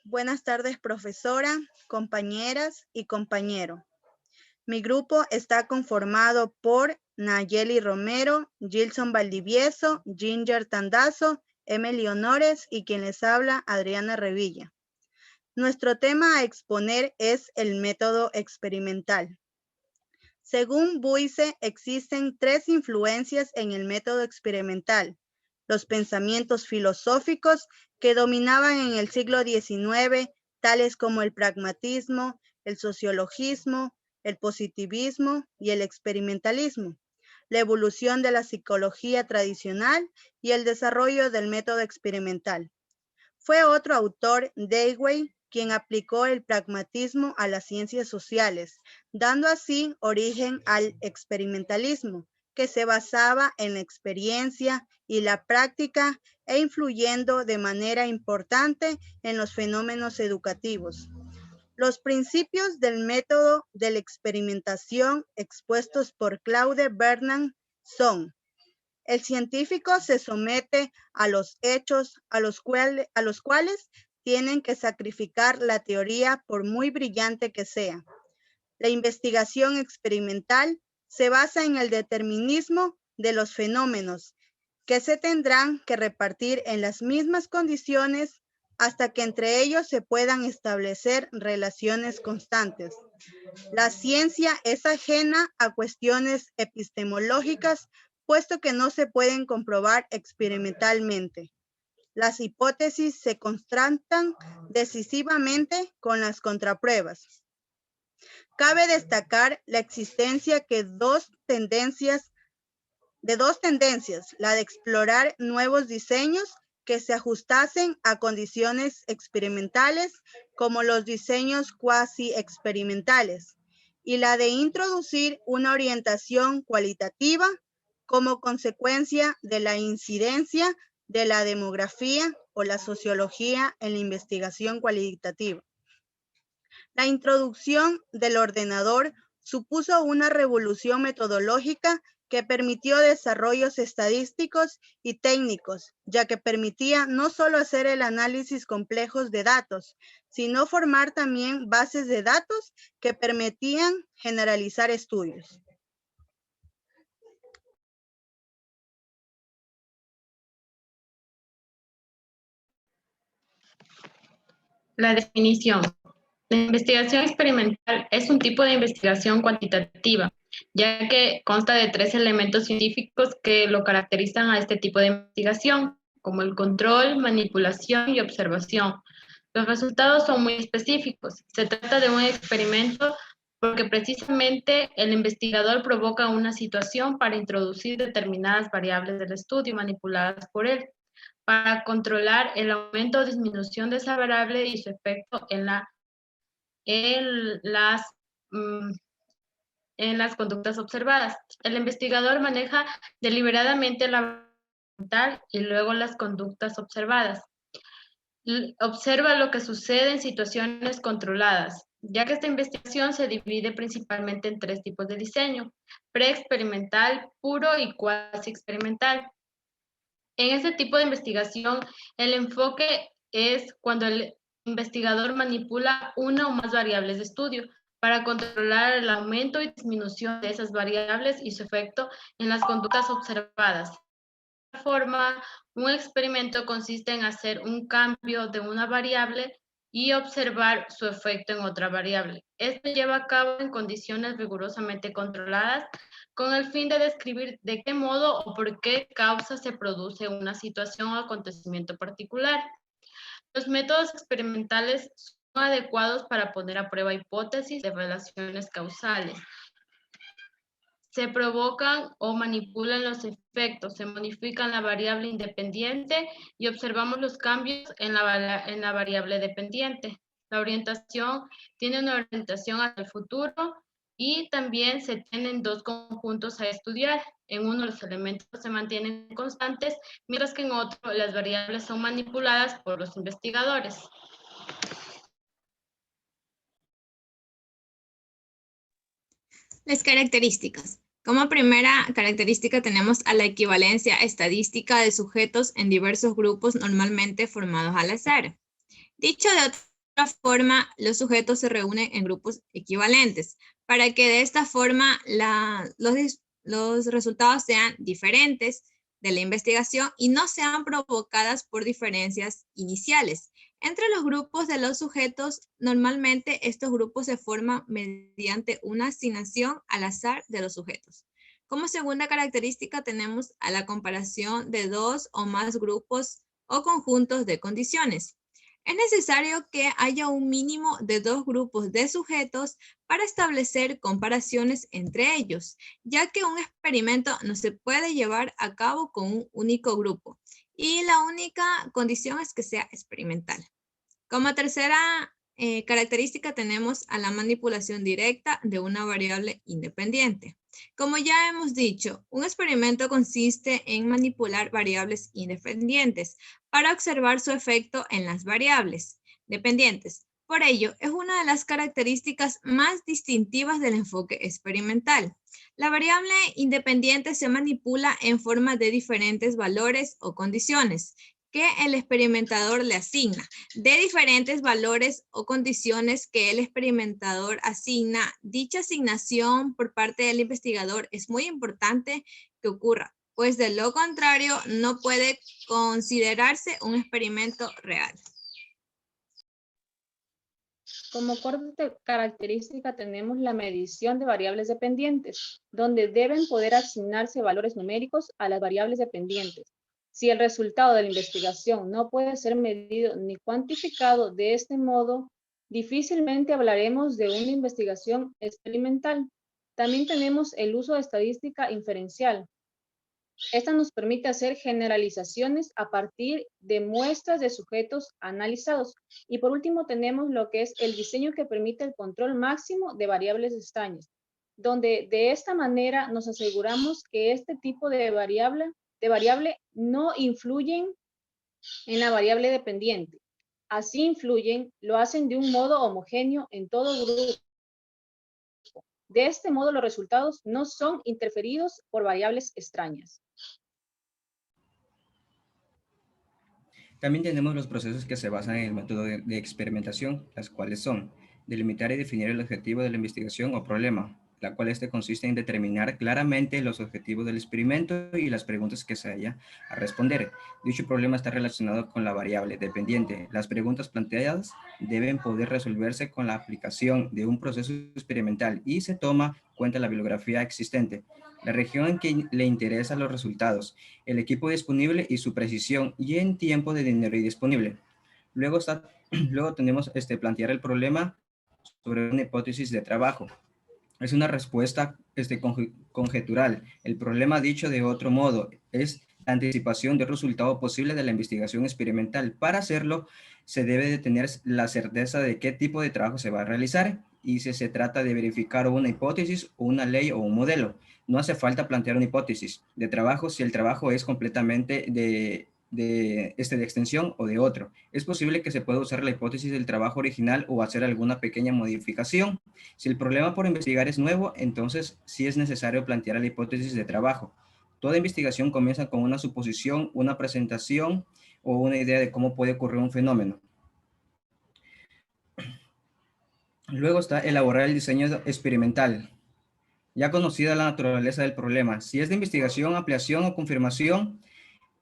Buenas tardes, profesora, compañeras y compañero. Mi grupo está conformado por Nayeli Romero, Gilson Valdivieso, Ginger Tandazo, Emily Honores y quien les habla, Adriana Revilla. Nuestro tema a exponer es el método experimental. Según Buise, existen tres influencias en el método experimental: los pensamientos filosóficos que dominaban en el siglo XIX, tales como el pragmatismo, el sociologismo, el positivismo y el experimentalismo, la evolución de la psicología tradicional y el desarrollo del método experimental. Fue otro autor, Dewey, quien aplicó el pragmatismo a las ciencias sociales, dando así origen al experimentalismo, que se basaba en la experiencia y la práctica e influyendo de manera importante en los fenómenos educativos. Los principios del método de la experimentación expuestos por Claude Bernard son: el científico se somete a los hechos a los cuales tienen que sacrificar la teoría por muy brillante que sea. La investigación experimental se basa en el determinismo de los fenómenos, que se tendrán que repartir en las mismas condiciones hasta que entre ellos se puedan establecer relaciones constantes. La ciencia es ajena a cuestiones epistemológicas, puesto que no se pueden comprobar experimentalmente. Las hipótesis se contrastan decisivamente con las contrapruebas. Cabe destacar la existencia de dos tendencias, la de explorar nuevos diseños que se ajustasen a condiciones experimentales, como los diseños cuasi experimentales, y la de introducir una orientación cualitativa como consecuencia de la incidencia de la demografía o la sociología en la investigación cualitativa. La introducción del ordenador supuso una revolución metodológica que permitió desarrollos estadísticos y técnicos, ya que permitía no solo hacer el análisis complejo de datos, sino formar también bases de datos que permitían generalizar estudios. La definición. La investigación experimental es un tipo de investigación cuantitativa, ya que consta de tres elementos científicos que lo caracterizan a este tipo de investigación, como el control, manipulación y observación. Los resultados son muy específicos. Se trata de un experimento porque precisamente el investigador provoca una situación para introducir determinadas variables del estudio manipuladas por él, para controlar el aumento o disminución de esa variable y su efecto en las conductas observadas. El investigador maneja deliberadamente la mental y luego las conductas observadas. Observa lo que sucede en situaciones controladas, ya que esta investigación se divide principalmente en tres tipos de diseño: preexperimental, puro y cuasi experimental. En este tipo de investigación, el enfoque es cuando el investigador manipula una o más variables de estudio para controlar el aumento y disminución de esas variables y su efecto en las conductas observadas. De esta forma, un experimento consiste en hacer un cambio de una variable y observar su efecto en otra variable. Esto lleva a cabo en condiciones rigurosamente controladas, con el fin de describir de qué modo o por qué causa se produce una situación o acontecimiento particular. Los métodos experimentales son adecuados para poner a prueba hipótesis de relaciones causales. Se provocan o manipulan los efectos, se modifican la variable independiente y observamos los cambios en la variable dependiente. La orientación tiene una orientación hacia el futuro y también se tienen dos conjuntos a estudiar. En uno los elementos se mantienen constantes, mientras que en otro las variables son manipuladas por los investigadores. Las características. Como primera característica tenemos a la equivalencia estadística de sujetos en diversos grupos normalmente formados al azar. Dicho de otra forma, los sujetos se reúnen en grupos equivalentes para que de esta forma los resultados sean diferentes de la investigación y no sean provocadas por diferencias iniciales. Entre los grupos de los sujetos, normalmente estos grupos se forman mediante una asignación al azar de los sujetos. Como segunda característica tenemos a la comparación de dos o más grupos o conjuntos de condiciones. Es necesario que haya un mínimo de dos grupos de sujetos para establecer comparaciones entre ellos, ya que un experimento no se puede llevar a cabo con un único grupo y la única condición es que sea experimental. Como tercera característica tenemos a la manipulación directa de una variable independiente. Como ya hemos dicho, un experimento consiste en manipular variables independientes para observar su efecto en las variables dependientes. Por ello, es una de las características más distintivas del enfoque experimental. La variable independiente se manipula en forma de diferentes valores o condiciones que el experimentador le asigna, de diferentes valores o condiciones que el experimentador asigna. Dicha asignación por parte del investigador es muy importante que ocurra, pues de lo contrario no puede considerarse un experimento real. Como cuarta característica tenemos la medición de variables dependientes, donde deben poder asignarse valores numéricos a las variables dependientes. Si el resultado de la investigación no puede ser medido ni cuantificado de este modo, difícilmente hablaremos de una investigación experimental. También tenemos el uso de estadística inferencial. Esta nos permite hacer generalizaciones a partir de muestras de sujetos analizados. Y por último tenemos lo que es el diseño que permite el control máximo de variables extrañas, donde de esta manera nos aseguramos que este tipo de variable no influyen en la variable dependiente. Así influyen, lo hacen de un modo homogéneo en todo grupo. De este modo los resultados no son interferidos por variables extrañas. También tenemos los procesos que se basan en el método de experimentación, las cuales son delimitar y definir el objetivo de la investigación o problema, la cual consiste en determinar claramente los objetivos del experimento y las preguntas que se haya a responder. Dicho problema está relacionado con la variable dependiente. Las preguntas planteadas deben poder resolverse con la aplicación de un proceso experimental y se toma en cuenta la bibliografía existente, la región en que le interesan los resultados, el equipo disponible y su precisión y en tiempo de dinero disponible. Luego tenemos plantear el problema sobre una hipótesis de trabajo. Es una respuesta conjetural. El problema, dicho de otro modo, es la anticipación del resultado posible de la investigación experimental. Para hacerlo, se debe de tener la certeza de qué tipo de trabajo se va a realizar y si se trata de verificar una hipótesis, una ley o un modelo. No hace falta plantear una hipótesis de trabajo si el trabajo es completamente de extensión o de otro. Es posible que se pueda usar la hipótesis del trabajo original o hacer alguna pequeña modificación. Si el problema por investigar es nuevo, entonces sí es necesario plantear la hipótesis de trabajo. Toda investigación comienza con una suposición, una presentación o una idea de cómo puede ocurrir un fenómeno. Luego está elaborar el diseño experimental. Ya conocida la naturaleza del problema, si es de investigación, ampliación o confirmación,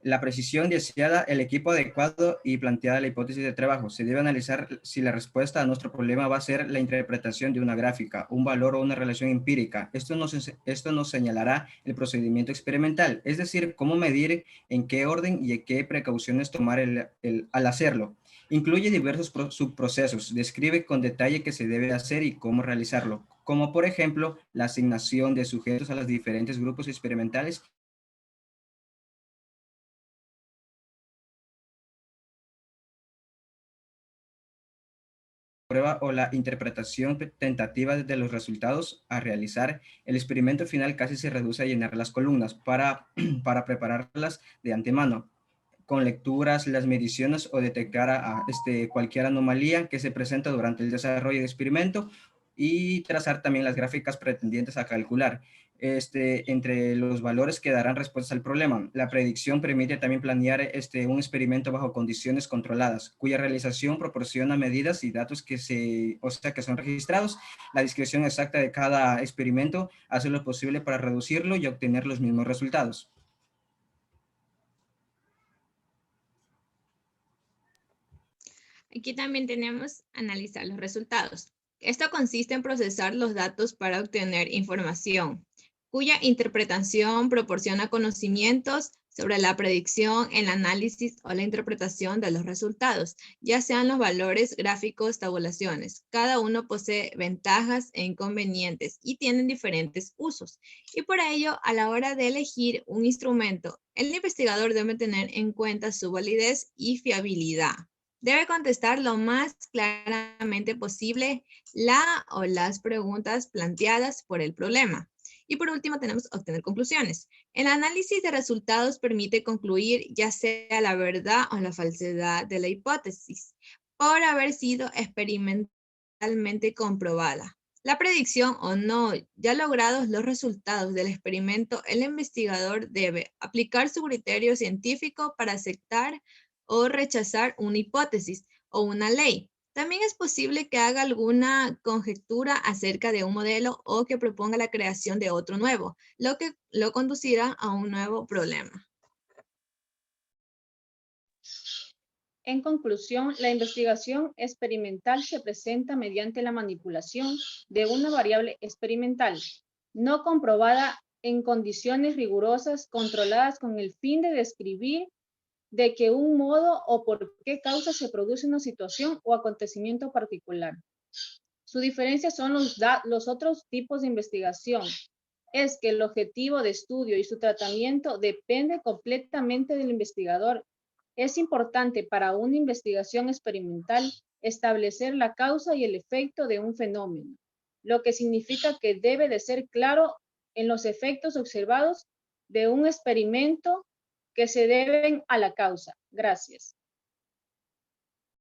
la precisión deseada, el equipo adecuado y planteada la hipótesis de trabajo. Se debe analizar si la respuesta a nuestro problema va a ser la interpretación de una gráfica, un valor o una relación empírica. Esto nos señalará el procedimiento experimental, es decir, cómo medir, en qué orden y qué precauciones tomar al hacerlo. Incluye diversos subprocesos, describe con detalle qué se debe hacer y cómo realizarlo, como por ejemplo la asignación de sujetos a los diferentes grupos experimentales prueba o la interpretación tentativa de los resultados a realizar. El experimento final casi se reduce a llenar las columnas para prepararlas de antemano con lecturas, las mediciones o detectar cualquier anomalía que se presenta durante el desarrollo del experimento y trazar también las gráficas pretendientes a calcular. entre los valores que darán respuesta al problema. La predicción permite también planear un experimento bajo condiciones controladas, cuya realización proporciona medidas y datos que son registrados. La descripción exacta de cada experimento hace lo posible para reducirlo y obtener los mismos resultados. Aquí también tenemos analizar los resultados. Esto consiste en procesar los datos para obtener información, cuya interpretación proporciona conocimientos sobre la predicción, el análisis o la interpretación de los resultados, ya sean los valores, gráficos, tabulaciones. Cada uno posee ventajas e inconvenientes y tienen diferentes usos. Y por ello, a la hora de elegir un instrumento, el investigador debe tener en cuenta su validez y fiabilidad. Debe contestar lo más claramente posible la o las preguntas planteadas por el problema. Y por último tenemos obtener conclusiones. El análisis de resultados permite concluir ya sea la verdad o la falsedad de la hipótesis por haber sido experimentalmente comprobada. La predicción o no, ya logrados los resultados del experimento, el investigador debe aplicar su criterio científico para aceptar o rechazar una hipótesis o una ley. También es posible que haga alguna conjetura acerca de un modelo o que proponga la creación de otro nuevo, lo que lo conducirá a un nuevo problema. En conclusión, la investigación experimental se presenta mediante la manipulación de una variable experimental no comprobada en condiciones rigurosas controladas con el fin de describir de qué un modo o por qué causa se produce una situación o acontecimiento particular. Su diferencia son los otros tipos de investigación. Es que el objetivo de estudio y su tratamiento depende completamente del investigador. Es importante para una investigación experimental establecer la causa y el efecto de un fenómeno, lo que significa que debe de ser claro en los efectos observados de un experimento que se deben a la causa. Gracias.